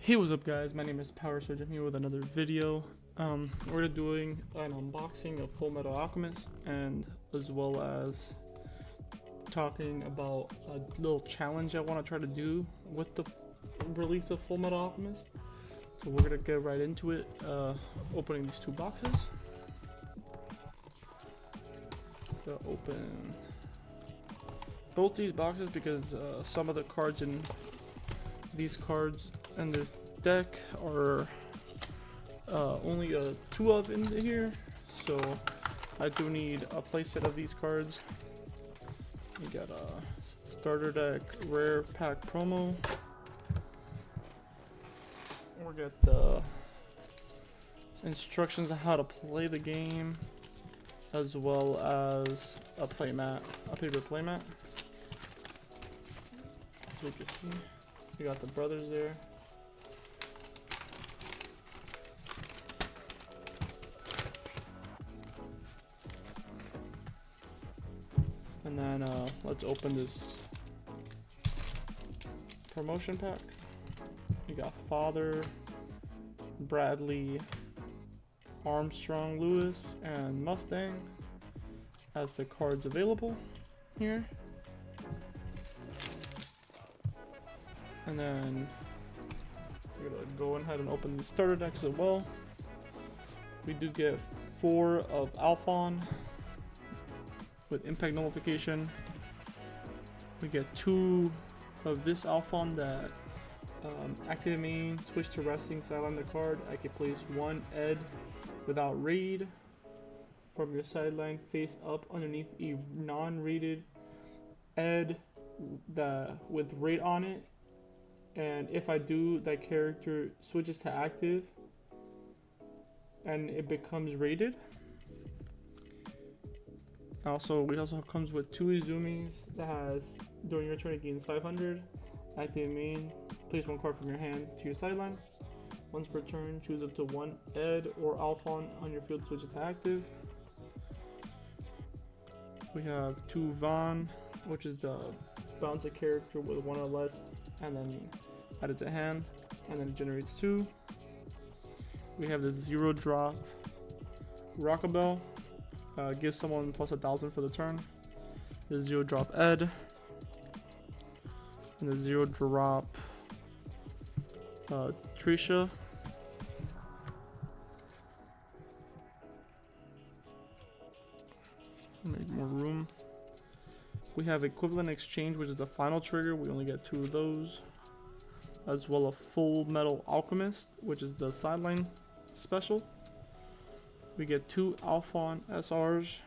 Hey, what's up guys, my name is Power Surgeon here with another video. We're doing an unboxing of FULLMETAL Alchemist, and as well as talking about a little challenge I want to try to do with the release of FULLMETAL Alchemist. So we're gonna get right into it, opening these two boxes. So open both these boxes because some of the cards in these cards and this deck are only two of in here, so I do need a playset of these cards. We got a starter deck rare pack promo. We got the instructions on how to play the game, as well as a playmat, a paper playmat. So you can see, we got the brothers there. And then let's open this promotion pack. We got Father, Bradley, Armstrong, Lewis, and Mustang as the cards available here. And then we're gonna go ahead and open the starter decks as well. We do get 4 of Alphon with impact nullification. We get 2 of this Alphon that active main, switch to resting, sideline the card. I can place 1 Ed without raid from your sideline face up underneath a non-rated Ed with raid on it, and if I do, that character switches to active and it becomes rated. We also comes with 2 Izumis that has, during your turn it gains 500. Active main, place 1 card from your hand to your sideline. Once per turn, choose up to 1 Ed or Alphon on your field, switch it to active. We have 2 Vaughn, which is the bounce a character with 1 or less and then add it to hand, and then it generates 2. We have the 0 drop Rockabell. Give someone plus 1,000 for the turn. The 0 drop Ed. And the 0 drop Trisha. Make more room. We have equivalent exchange, which is the final trigger. We only get 2 of those. As well as FULLMETAL Alchemist, which is the sideline special. We get 2 Alphon SRs.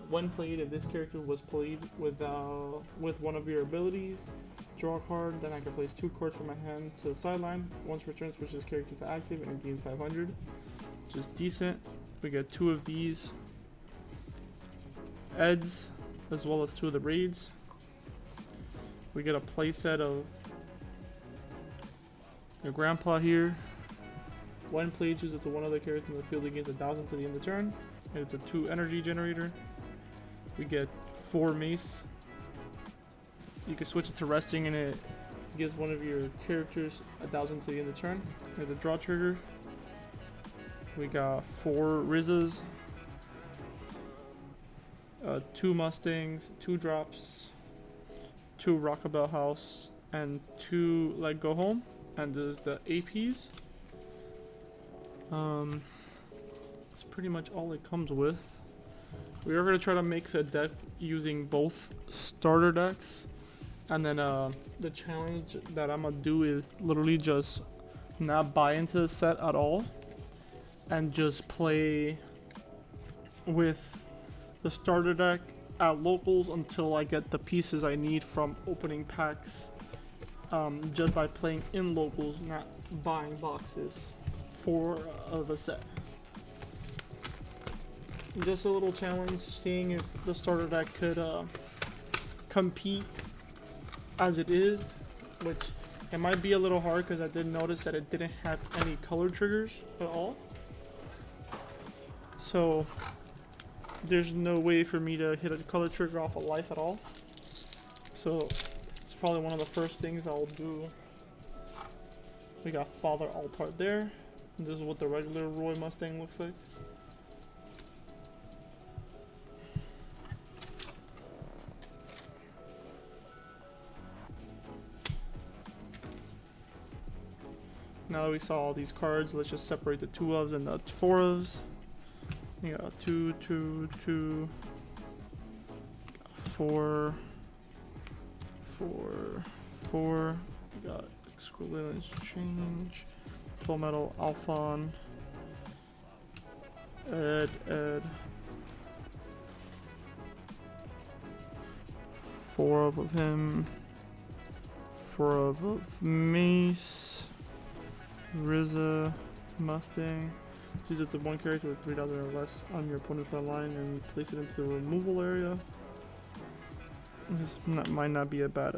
When played, if this character was played with one of your abilities, draw a card, then I can place 2 cards from my hand to the sideline. Once per turn, switch this character to active and it gains 500, which is decent. We get 2 of these Eds, as well as 2 of the raids. We get a playset of your grandpa here. When played, choose up to 1 other character in the field that gains 1,000 to the end of the turn, and it's a 2 energy generator. We get 4 mace. You can switch it to resting and it gives one of your characters 1,000 to the end of the turn. There's a draw trigger. We got 4 Rizzas, 2 Mustangs, 2 drops, 2 Rockabell House, and 2 Let Go Home. And there's the APs. That's pretty much all it comes with. We are going to try to make a deck using both starter decks, and then the challenge that I'm going to do is literally just not buy into the set at all and just play with the starter deck at locals until I get the pieces I need from opening packs, just by playing in locals, not buying boxes for the set. Just a little challenge, seeing if the starter deck could compete as it is, which it might be a little hard because I did notice that it didn't have any color triggers at all. So there's no way for me to hit a color trigger off a life at all. So it's probably one of the first things I'll do We got Father Altar there. And this is what the regular Roy Mustang looks like. Now that we saw all these cards, let's just separate the 2 ofs and the 4 ofs. We got 2, 2, 2, 4, 4, 4. We got Exclusions Change, Full Metal, Alphon, Ed, 4 of him, 4 of Mace, Rizza, Mustang. Choose up to 1 character with 3,000 or less on your opponent's front line and place it into the removal area. This might not be a bad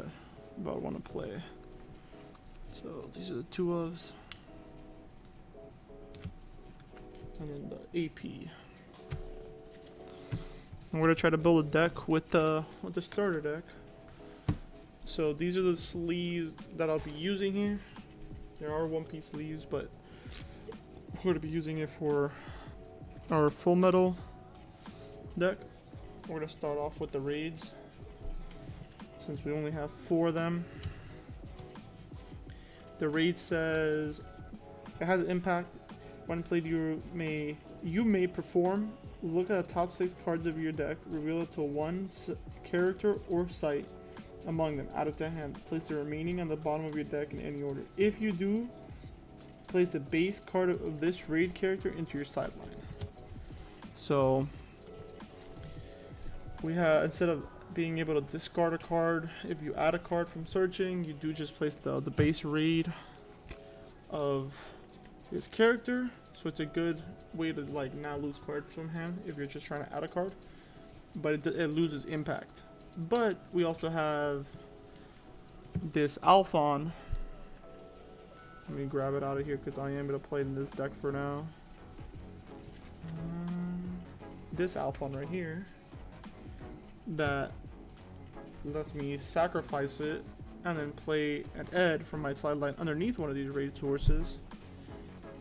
one to play. So these are the 2 ofs. And then the AP. And we're gonna try to build a deck with the starter deck. So these are the sleeves that I'll be using here. There are 1-piece sleeves, but we're going to be using it for our Full Metal deck. We're going to start off with the raids, since we only have 4 of them. The raid says it has an impact when played. You may perform. Look at the top 6 cards of your deck. Reveal it to 1 character or site among them. Add it to hand. Place the remaining on the bottom of your deck in any order. If you do, place the base card of this raid character into your sideline. So we have, instead of being able to discard a card, if you add a card from searching, you do just place the base raid of this character. So it's a good way to like not lose cards from hand if you're just trying to add a card, but it loses impact. But we also have this Alphon. Let me grab it out of here because I am going to play in this deck for now. This Alphon right here that lets me sacrifice it and then play an Ed from my sideline underneath one of these raid sources.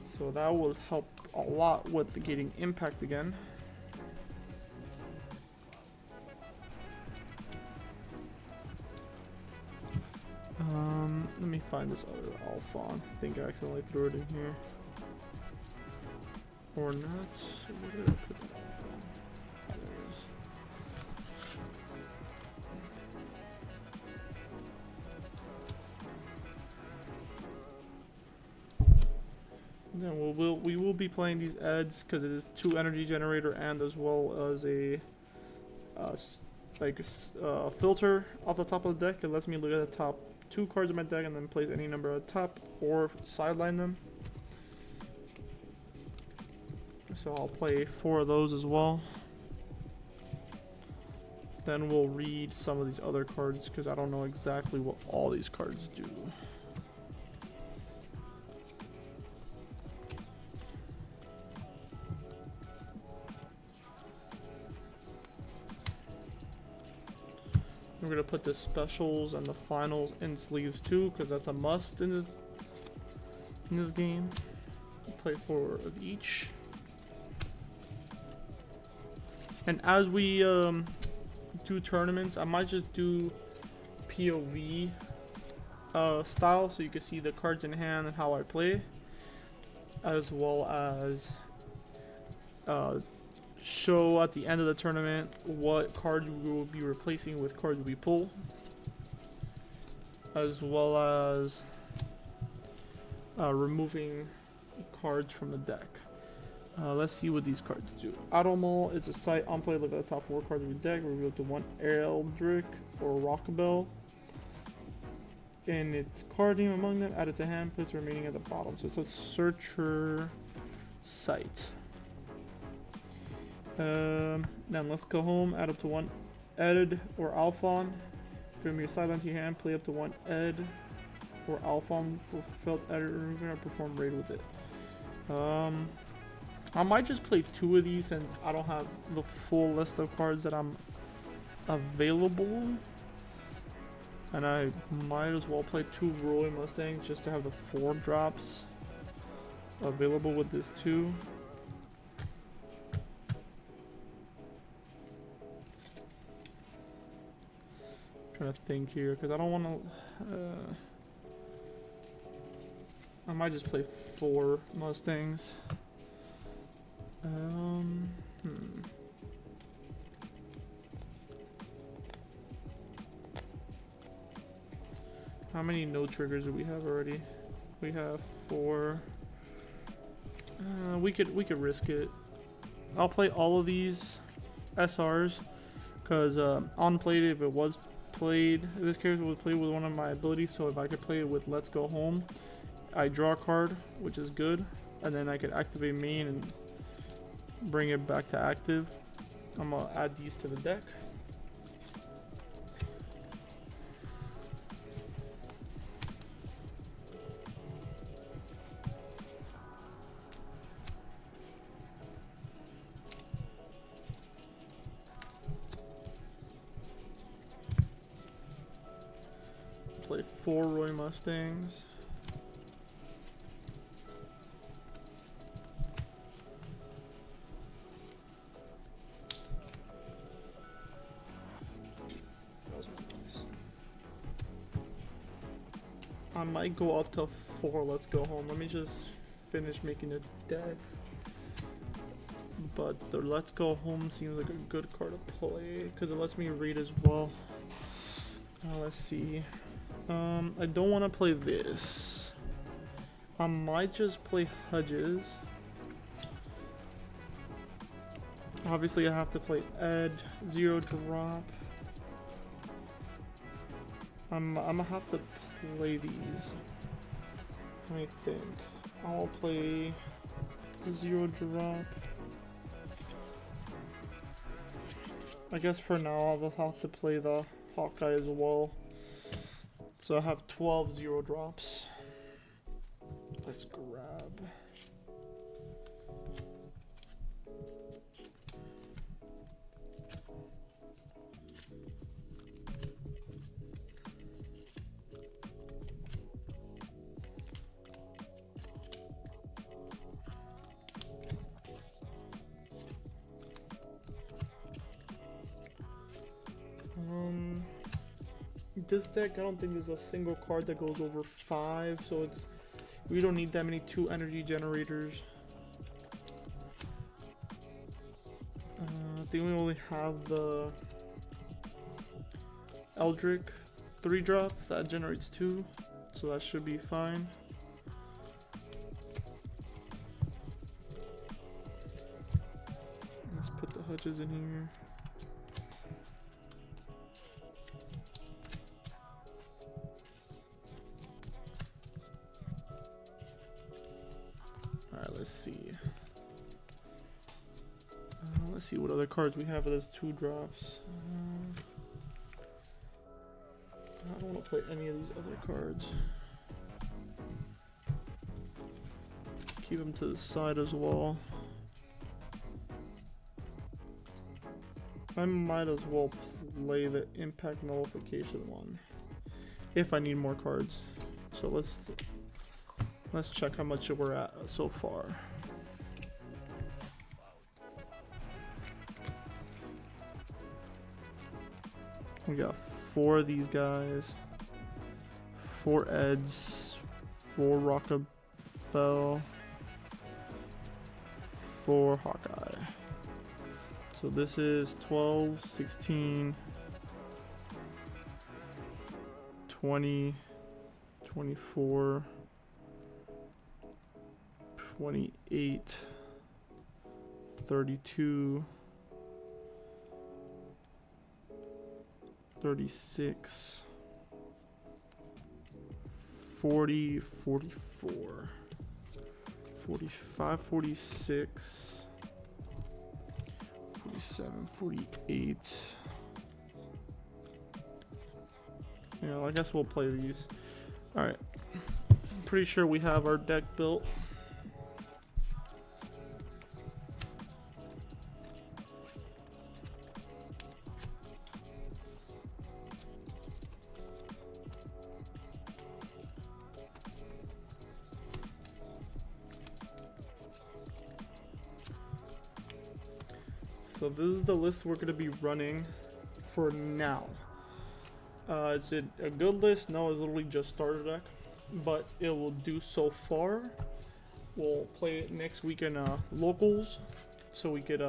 So that will help a lot with getting impact again. Let me find this other Alphon. I think I accidentally threw it in here. Or not. Where did I put that Alphon? There it is. And then we will be playing these Eds because it is 2 energy generator and as well as a filter off the top of the deck. It lets me look at the top 2 cards of my deck and then place any number at the top or sideline them. So I'll play 4 of those as well. Then we'll read some of these other cards because I don't know exactly what all these cards do. We're gonna put the specials and the finals in sleeves too, because that's a must in this game. Play 4 of each. And as we do tournaments, I might just do POV style, so you can see the cards in hand and how I play, as well as show at the end of the tournament what cards we will be replacing with cards we pull, as well as removing cards from the deck. Let's see what these cards do. Automall is a site on play. Look at the top 4 cards of your deck. Reveal to 1 Eldrick or Rockabelle and its card name among them. Add it to hand. Place the remaining at the bottom. So it's a searcher site. Then let's go home. Add up to 1 Ed or Alphon from your sideline to your hand. Play up to 1 Ed or Alphon for fulfilled editor. We're gonna perform raid with it. I might just play 2 of these since I don't have the full list of cards that I'm available. And I might as well play 2 Roy Mustangs just to have the 4 drops available with this 2. Trying to think here because I don't want to. I might just play 4 Mustangs. How many no triggers do we have already? We have 4. We could risk it. I'll play all of these SRs because on played if it was played, this character was played with one of my abilities. So if I could play it with Let's Go Home, I draw a card, which is good, and then I could activate main and bring it back to active. I'm gonna add these to the deck. Play 4 Roy Mustangs. I might go up to 4 Let's Go Home. Let me just finish making a deck. But the Let's Go Home seems like a good card to play because it lets me read as well. Let's see. I don't want to play this. I might just play Hedges. Obviously I have to play Ed, 0 drop. I'm gonna have to play these. Let me think. I'll play 0 drop. I guess for now I'll have to play the Hawkeye as well. So I have 12 0 drops. Let's grab. This deck, I don't think there's a single card that goes over 5, so we don't need that many 2 energy generators. I think we only have the Eldrick 3 drop that generates 2, so that should be fine. Let's put the Hedges in here. Let's see. Let's see what other cards we have for those 2 drops. I don't want to play any of these other cards. Keep them to the side as well. I might as well play the impact nullification one if I need more cards. So let's check how much we're at so far. We got 4 of these guys, 4 Eds, 4 Rockabelle, 4 Hawkeye. So this is 12, 16, 20, 24, 28, 32, 36, 40, 44, 45, 46, 47, 48. Yeah, I guess we'll play these. Alright. I'm pretty sure we have our deck built. So this is the list we're gonna be running for now. Is it a good list? No, it's literally just starter deck, but it will do so far. We'll play it next week in locals, so we could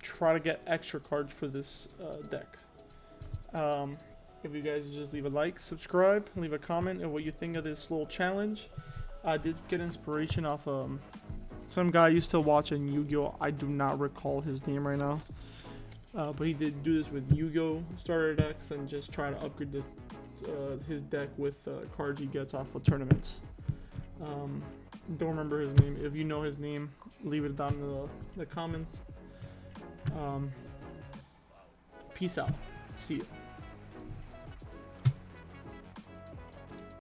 try to get extra cards for this deck. If you guys just leave a like, subscribe, leave a comment of what you think of this little challenge. I did get inspiration off some guy I used to watch in Yu-Gi-Oh! I do not recall his name right now. But he did do this with Yu-Gi-Oh! Starter decks and just try to upgrade his deck with cards he gets off of tournaments. Don't remember his name. If you know his name, leave it down in the comments. Peace out. See you.